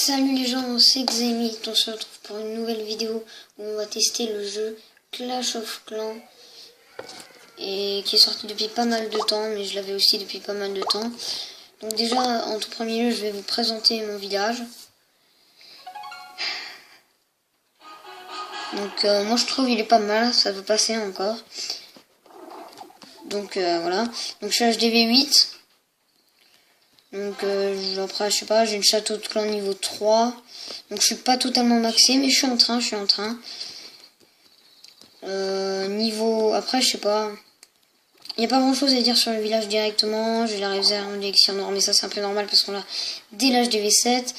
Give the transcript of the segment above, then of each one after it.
Salut les gens, c'est Xemit, on se retrouve pour une nouvelle vidéo où on va tester le jeu Clash of Clans et qui est sorti depuis pas mal de temps, mais je l'avais aussi depuis pas mal de temps. Donc déjà, en tout premier lieu, je vais vous présenter mon village. Donc moi je trouve il est pas mal, ça peut passer encore. Donc voilà, donc je suis HDV 8. Donc après je sais pas, j'ai une château de clan niveau 3. Donc je suis pas totalement maxé, mais je suis en train. Niveau après je sais pas. Il n'y a pas grand chose à dire sur le village directement. J'ai la réserve d'élixir noir, mais ça c'est un peu normal parce qu'on l'a dès l'âge DV7.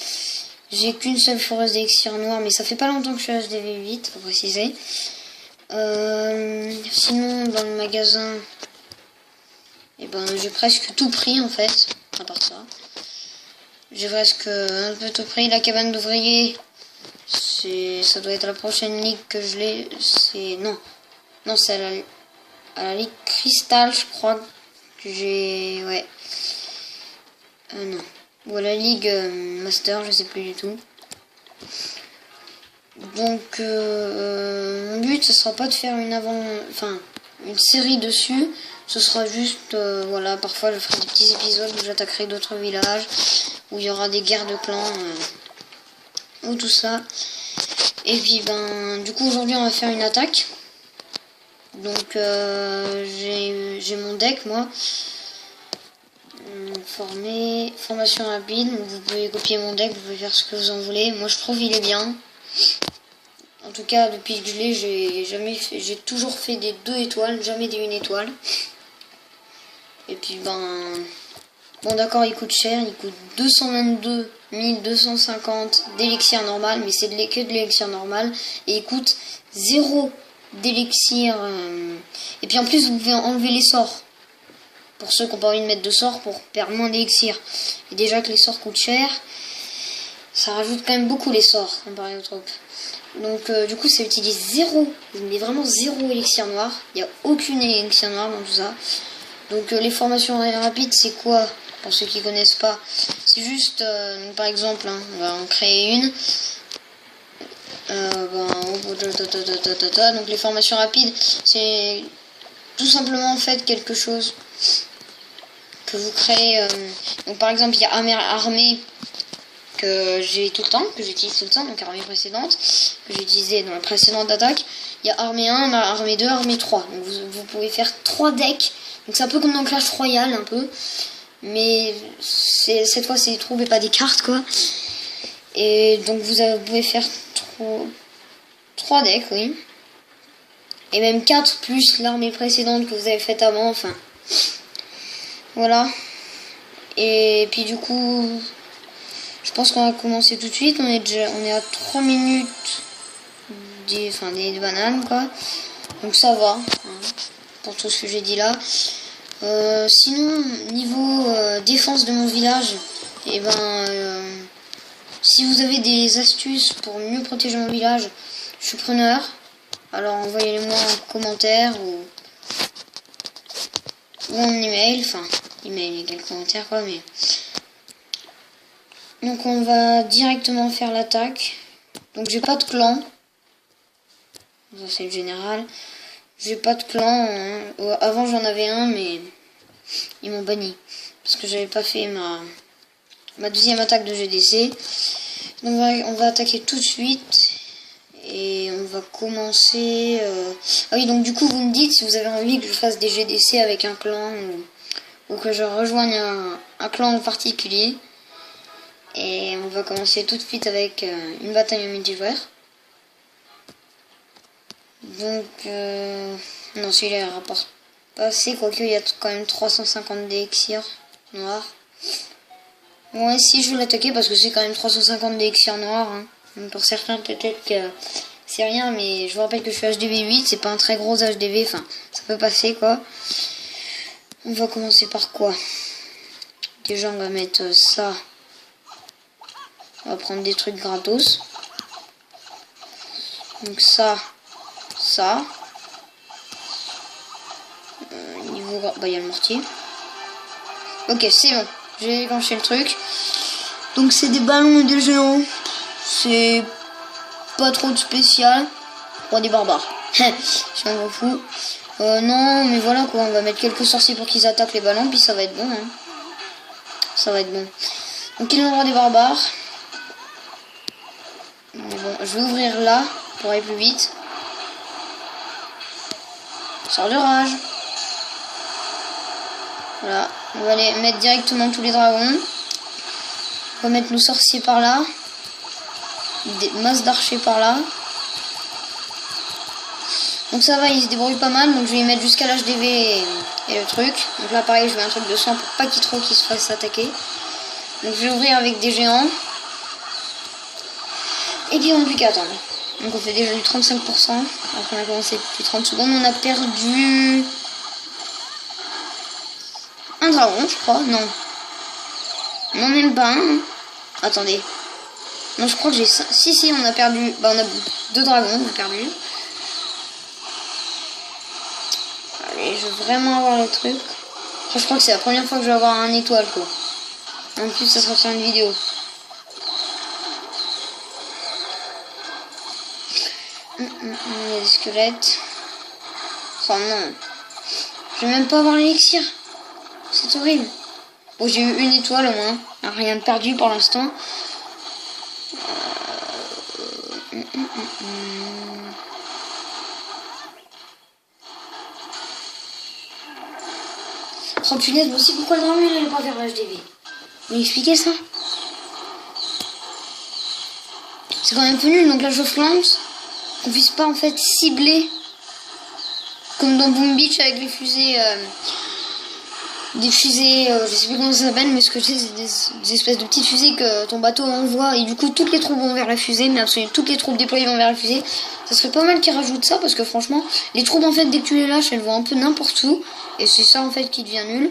J'ai qu'une seule foreuse d'élixir noir, mais ça fait pas longtemps que je suis HDV 8, faut préciser. Sinon dans le magasin, et ben j'ai presque tout pris en fait, à part ça. J'ai presque un peu tout pris. La cabane d'ouvrier, ça doit être la prochaine ligue que je l'ai. Non, c'est à la ligue cristal, je crois que j'ai, ouais. Non, ou à la ligue master, je sais plus du tout. Donc mon but ce sera pas de faire une série dessus. Ce sera juste, voilà, parfois je ferai des petits épisodes où j'attaquerai d'autres villages, où il y aura des guerres de clans, ou tout ça. Et puis du coup aujourd'hui on va faire une attaque. Donc j'ai mon deck moi. Formation rapide, vous pouvez copier mon deck, vous pouvez faire ce que vous en voulez. Moi je trouve il est bien. En tout cas depuis que je l'ai, j'ai toujours fait des 2 étoiles, jamais des 1 étoile. Et puis bon d'accord il coûte cher, il coûte 222 250 d'élixir normal, mais c'est que de l'élixir normal, et il coûte 0 d'élixir, et puis en plus vous pouvez enlever les sorts, pour ceux qui n'ont pas envie de mettre de sorts pour perdre moins d'élixir. Et déjà que les sorts coûtent cher, ça rajoute quand même beaucoup les sorts comparé aux troupes. Donc du coup ça utilise 0, mais vraiment 0 élixir noir, il n'y a aucune élixir noir dans tout ça. Donc les formations rapides c'est quoi? Pour ceux qui connaissent pas, c'est juste par exemple on va en créer une. Donc les formations rapides c'est tout simplement en fait quelque chose que vous créez. Donc par exemple il y a armée que j'ai tout le temps, que j'utilise tout le temps, donc armée précédente que j'utilisais dans la précédente attaque. Il y a armée 1, armée 2, armée 3. Donc vous pouvez faire 3 decks. Donc c'est un peu comme dans Clash Royale un peu, mais cette fois c'est des troupes et pas des cartes quoi. Et donc vous pouvez faire 3 decks, oui, et même 4 plus l'armée précédente que vous avez faite avant, enfin voilà. Et puis du coup je pense qu'on va commencer tout de suite. On est à 3 minutes des bananes quoi, donc ça va hein, pour tout ce que j'ai dit là. Sinon niveau défense de mon village, et si vous avez des astuces pour mieux protéger mon village, je suis preneur. Alors envoyez-les-moi en commentaire ou en email, email, il y a quelques commentaires quoi, mais donc on va directement faire l'attaque. Donc j'ai pas de clan, ça c'est le général. J'ai pas de clan, hein. Avant j'en avais un, mais ils m'ont banni parce que j'avais pas fait ma deuxième attaque de GDC. Donc on va attaquer tout de suite et on va commencer. Ah oui, donc du coup vous me dites si vous avez envie que je fasse des GDC avec un clan ou que je rejoigne un clan en particulier. Et on va commencer tout de suite avec une bataille en multijoueur. Donc non, celui-là il rapporte pas assez, quoique il y a quand même 350 d'élixir noir. Bon, et si je veux l'attaquer parce que c'est quand même 350 d'élixir noir, hein. Donc pour certains peut-être que c'est rien, mais je vous rappelle que je suis HDV 8, c'est pas un très gros HDV, ça peut passer quoi. On va commencer par quoi? Déjà on va mettre ça. On va prendre des trucs gratos. Donc ça. Niveau... il y a le mortier. Ok, c'est bon. J'ai lancé le truc. Donc c'est des ballons et des géants. C'est pas trop de spécial. Roi des barbares. Je m'en fous. Non, mais voilà quoi. On va mettre quelques sorciers pour qu'ils attaquent les ballons. Puis ça va être bon. Hein. Ça va être bon. Donc il est le roi des barbares. Mais bon, je vais ouvrir là pour aller plus vite. Sort de rage. Voilà. On va aller mettre directement tous les dragons. On va mettre nos sorciers par là. Des masses d'archers par là. Donc ça va, il se débrouille pas mal. Donc je vais y mettre jusqu'à l'HDV et le truc. Donc là pareil, je mets un truc de sang pour pas qu'il se fasse attaquer. Donc je vais ouvrir avec des géants. Et puis on n'a plus qu'à attendre. Donc on fait déjà du 35%. Après on a commencé depuis 30 secondes. On a perdu un dragon, je crois. Non. Non, même pas un. Attendez. Non, je crois que j'ai... Si, on a perdu... Bah, on a 2 dragons, on a perdu. Allez, je veux vraiment avoir le truc. Enfin, je crois que c'est la première fois que je vais avoir un étoile, quoi. En plus, ça sera sur une vidéo. Il y a des squelettes. Enfin, non. Je vais même pas avoir l'élixir. C'est horrible. Bon, j'ai eu une étoile au moins. Rien de perdu pour l'instant. Oh punaise, moi aussi, pourquoi le dragon il allait pas vers l'HDV? Vous m'expliquez ça? C'est quand même peu nul, donc là je lance. On puisse pas en fait cibler comme dans Boom Beach avec les fusées. Des fusées, je sais plus comment ça s'appelle, mais ce que c'est des espèces de petites fusées que ton bateau envoie, et du coup toutes les troupes vont vers la fusée, mais absolument toutes les troupes déployées vont vers la fusée. Ça serait pas mal qu'ils rajoutent ça, parce que franchement, les troupes en fait, dès que tu les lâches, elles vont un peu n'importe où, et c'est ça en fait qui devient nul.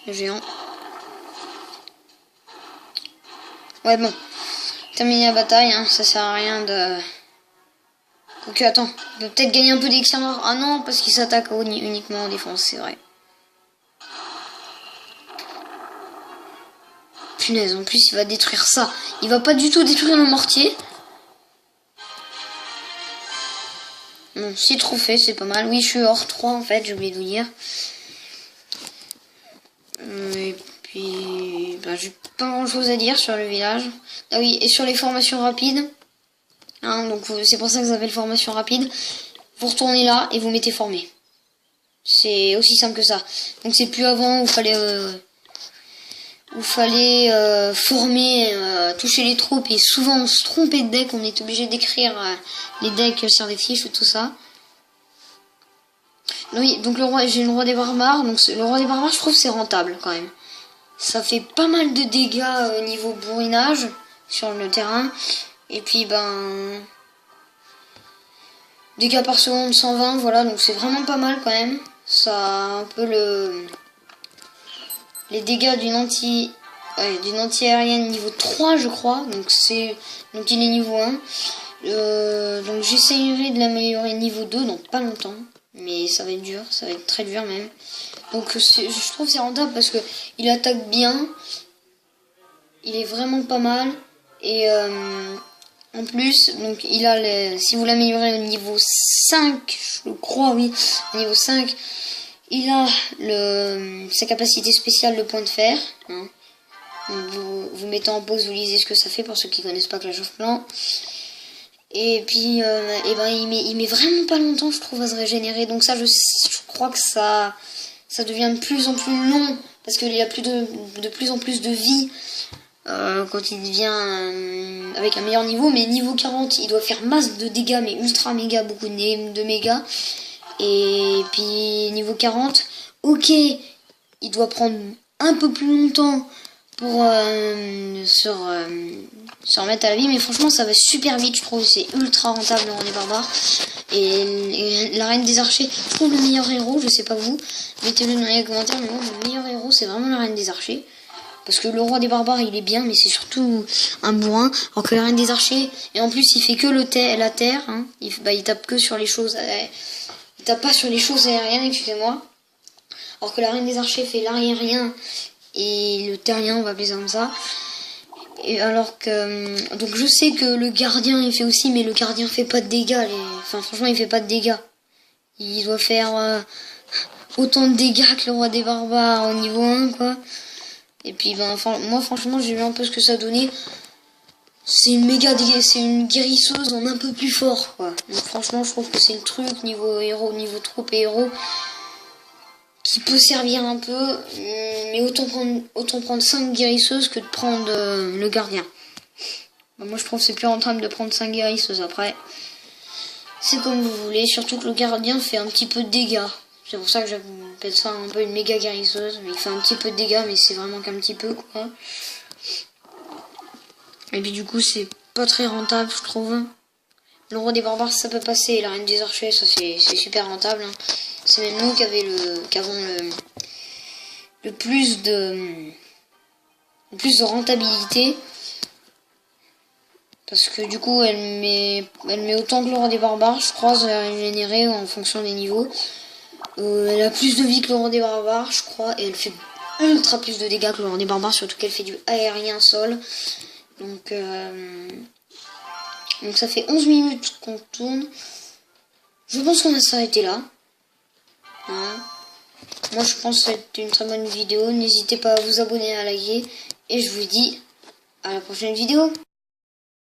Le géant. Ouais bon, terminer la bataille, hein, ça sert à rien de... Ok, attends, on peut peut-être gagner un peu d'élixir noir. Ah non, parce qu'il s'attaque uniquement en défense, c'est vrai. Punaise, en plus il va détruire ça. Il va pas du tout détruire le mortier. Bon, si trop fait, c'est pas mal. Oui, je suis hors 3 en fait, j'ai oublié de vous dire. Et puis, bah, j'ai pas grand chose à dire sur le village. Ah oui, et sur les formations rapides. Hein, donc c'est pour ça que ça s'appelle formation rapide. Vous retournez là et vous mettez formé. C'est aussi simple que ça. Donc c'est plus avant où il fallait former, toucher les troupes, et souvent on se trompait de deck, on est obligé d'écrire les decks sur des fiches et tout ça. Oui, donc j'ai le roi des barbares, donc le roi des barbares je trouve c'est rentable quand même. Ça fait pas mal de dégâts au niveau bourrinage sur le terrain. Et puis ben... dégâts par seconde 120, voilà, donc c'est vraiment pas mal quand même. Ça a un peu les dégâts d'une anti-aérienne niveau 3 je crois. Donc il est niveau 1. Donc j'essayerai de l'améliorer niveau 2 dans pas longtemps. Mais ça va être dur, ça va être très dur même. Donc je trouve c'est rentable parce que il attaque bien. Il est vraiment pas mal. Et en plus, donc il a si vous l'améliorez au niveau 5, je crois, oui, au niveau 5, il a sa capacité spéciale de point de fer. Hein. Vous mettez en pause, vous lisez ce que ça fait pour ceux qui connaissent pas Clash of Clans. Et puis, il met vraiment pas longtemps, je trouve, à se régénérer. Donc ça, je crois que ça devient de plus en plus long parce qu'il a de plus en plus de vie. Quand il devient avec un meilleur niveau, mais niveau 40 il doit faire masse de dégâts, mais ultra méga, beaucoup de méga. Et puis niveau 40, ok, il doit prendre un peu plus longtemps pour se remettre à la vie, mais franchement ça va super vite, je trouve. C'est ultra rentable le roi des barbares. Et la reine des archers, je trouve le meilleur héros, je sais pas vous, mettez-le dans les commentaires, mais moi le meilleur héros c'est vraiment la reine des archers. Parce que le roi des barbares il est bien, mais c'est surtout un bourrin. Alors que la reine des archers, et en plus il fait que la terre, hein. Il tape que sur les choses, il tape pas sur les choses aériennes, excusez-moi. Alors que la reine des archers fait l'aérien et le terrien, on va appeler ça comme ça. Et alors que donc je sais que le gardien il fait aussi, mais le gardien fait pas de dégâts. Enfin franchement il fait pas de dégâts. Il doit faire autant de dégâts que le roi des barbares au niveau 1 quoi. Et puis ben moi franchement j'ai vu un peu ce que ça donnait. C'est une guérisseuse en un peu plus fort quoi. Donc franchement je trouve que c'est le truc niveau héros, niveau troupe et héros qui peut servir un peu, mais autant prendre 5 guérisseuses que de prendre le gardien. Ben, moi je trouve que c'est plus rentable de prendre 5 guérisseuses après. C'est comme vous voulez, surtout que le gardien fait un petit peu de dégâts. C'est pour ça que j'appelle ça un peu une méga guérisseuse. Mais il fait un petit peu de dégâts, mais c'est vraiment qu'un petit peu quoi. Et puis du coup c'est pas très rentable je trouve. Le roi des barbares ça peut passer, la reine des archers ça c'est super rentable. Hein. C'est même nous qui avons le plus de rentabilité. Parce que du coup elle met autant que le roi des barbares, je crois, généré en fonction des niveaux. Elle a plus de vie que le roi des barbares, je crois, et elle fait ultra plus de dégâts que le roi des barbares, surtout qu'elle fait du aérien sol. Donc ça fait 11 minutes qu'on tourne. Je pense qu'on va s'arrêter là. Hein. Moi je pense que c'est une très bonne vidéo. N'hésitez pas à vous abonner, à liker. Et je vous dis à la prochaine vidéo.